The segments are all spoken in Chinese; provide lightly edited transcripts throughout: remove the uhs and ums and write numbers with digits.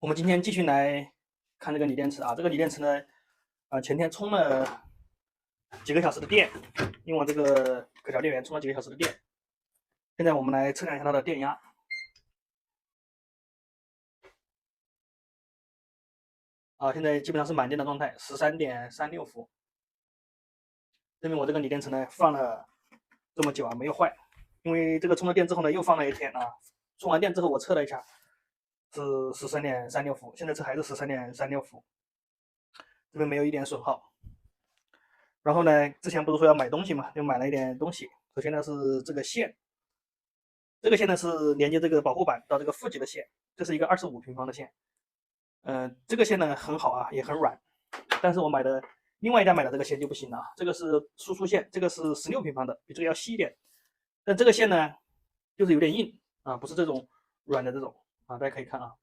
我们今天继续来看这个锂电池啊，这个锂电池呢，前天充了几个小时的电，用我这个可调电源充了几个小时的电。现在我们来测量一下它的电压。现在基本上是满电的状态，13.36伏。证明我这个锂电池呢放了这么久啊，没有坏。因为这个充了电之后呢，又放了一天啊。充完电之后我测了一下，是13.36伏，现在这还是13.36伏，这边没有一点损耗。然后呢，之前不是说要买东西嘛，就买了一点东西。首先呢是这个线，这个线呢是连接这个保护板到这个负极的线，这是一个25平方的线。这个线呢很好啊，也很软，但是我买的另外一家买的这个线就不行了，这个是输出线，这个是16平方的，比这个要细一点。但这个线呢就是有点硬啊，不是这种软的这种啊，大家可以看啊。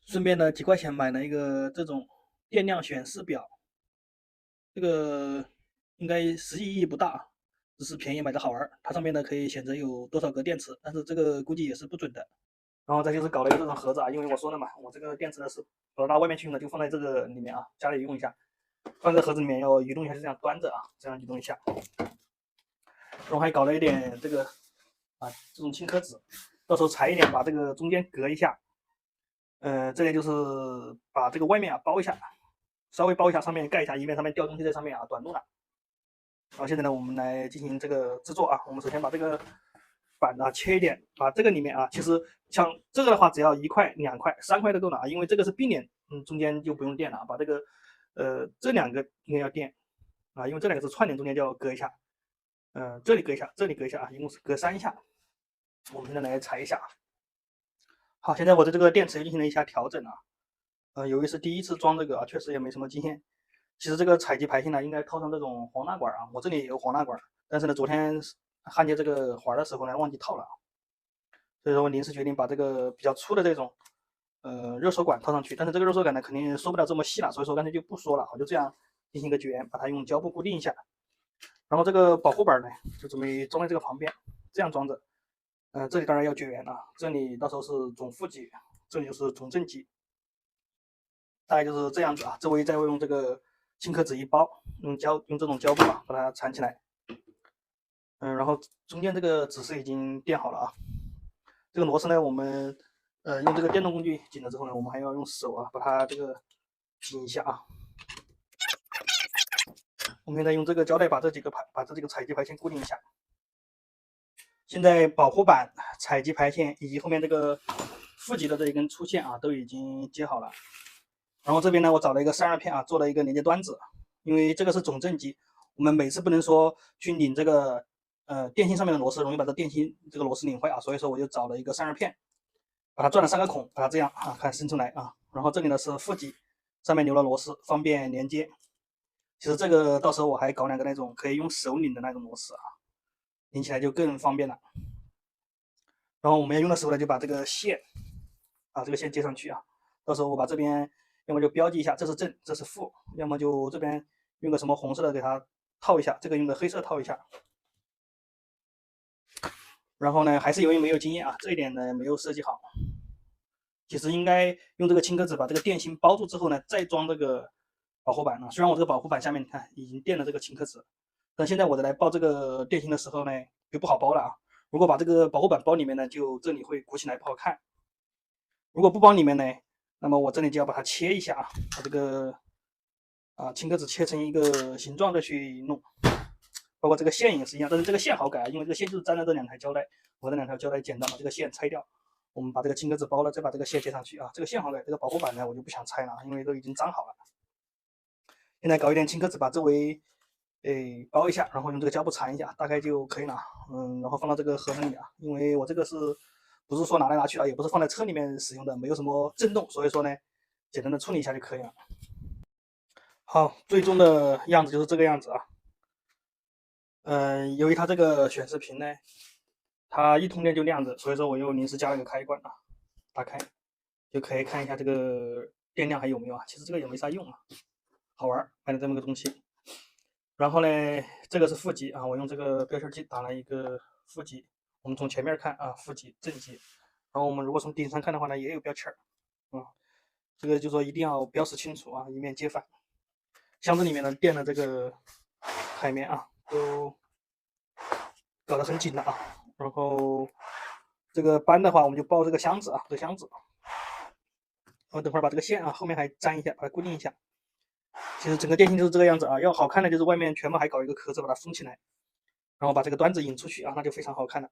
顺便呢几块钱买了一个这种电量显示表，这个应该实际意义不大，只是便宜买的好玩。它上面呢可以选择有多少个电池，但是这个估计也是不准的。然后再就是搞了一个这种盒子啊，因为我说了嘛，我这个电池呢是跑到外面去用的，就放在这个里面啊，家里用一下。放在盒子里面要移动一下，就这样端着啊，这样移动一下。然后还搞了一点这个这种轻壳纸，到时候裁一点，把这个中间隔一下。这里就是把这个外面包一下，稍微包一下，上面盖一下，以免上面掉东西在上面短路了。然后现在呢，我们来进行这个制作啊。我们首先把这个板切一点，把这个里面其实像这个的话，只要1块、2块、3块都够了啊，因为这个是并联，中间就不用电了。把这个这2个应该要电啊，因为这2个是串联，中间就要隔一下。这里隔一下，这里隔一下啊，一共是隔3下。我们现在来裁一下。好，现在我的这个电池进行了一下调整啊。由于是第一次装这个确实也没什么经验。其实这个采集排线呢，应该套上这种黄蜡管啊，我这里也有黄蜡管，但是呢，昨天焊接这个环的时候呢，忘记套了，所以说我临时决定把这个比较粗的这种热缩管套上去，但是这个热缩管呢，肯定缩不了这么细了，所以说干脆就不缩了，我就这样进行一个绝缘，把它用胶布固定一下。然后这个保护板呢，就准备装在这个旁边，这样装着。这里当然要绝缘啊，这里到时候是总负极，这里就是总正极，大概就是这样子啊。周围再用这个轻壳纸一包，用这种胶布把它缠起来。然后中间这个指示已经垫好了啊。这个螺丝呢，我们用这个电动工具紧了之后呢，我们还要用手把它这个紧一下啊。我们现在用这个胶带把这几个采集排线固定一下。现在保护板、采集排线以及后面这个负极的这一根粗线都已经接好了。然后这边呢，我找了一个散热片做了一个连接端子，因为这个是总正极，我们每次不能说去拧这个电芯上面的螺丝，容易把这电芯这个螺丝拧坏所以说我就找了一个散热片，把它钻了3个孔，把它这样看伸出来然后这里呢是负极，上面留了螺丝，方便连接。其实这个到时候我还搞2个那种可以用手拧的那种螺丝拧起来就更方便了。然后我们要用的时候呢，就把这个线这个线接上去到时候我把这边要么就标记一下，这是正，这是负，要么就这边用个什么红色的给它套一下，这个用个黑色套一下。然后呢，还是由于没有经验这一点呢没有设计好。其实应该用这个轻壳纸把这个电芯包住之后呢，再装这个保护板虽然我这个保护板下面你看已经垫了这个轻壳纸，但现在我来包这个电芯的时候呢，就不好包了如果把这个保护板包里面呢，就这里会鼓起来不好看。如果不包里面呢，那么我这里就要把它切一下把这个轻壳纸切成一个形状再去弄。包括这个线也是一样，但是这个线好改因为这个线就是粘了这2条胶带，我这2条胶带剪断把这个线拆掉。我们把这个轻壳纸包了，再把这个线接上去这个线好改，这个保护板呢我就不想拆了因为都已经粘好了。现在搞一点轻壳纸把周围包一下，然后用这个胶布缠一下，大概就可以了。然后放到这个盒子里因为我这个不是说拿来拿去也不是放在车里面使用的，没有什么震动，所以说呢，简单的处理一下就可以了。好，最终的样子就是这个样子由于它这个显示屏呢，它一通电就亮着，所以说我又临时加了个开关打开就可以看一下这个电量还有没有其实这个也没啥用好玩买了这么个东西。然后呢，这个是负极我用这个标签机打了一个负极。我们从前面看负极、正极，然后我们如果从顶上看的话呢，也有标签儿。这个就说一定要标识清楚啊，以免接反。箱子里面呢垫的这个海绵啊，都搞得很紧了啊。然后这个扳的话，我们就包这个箱子啊，这个箱子。我等会儿把这个线啊后面还粘一下，把它固定一下。其实整个电芯就是这个样子啊，要好看的就是外面全部还搞一个壳子把它封起来，然后把这个端子引出去啊，那就非常好看了。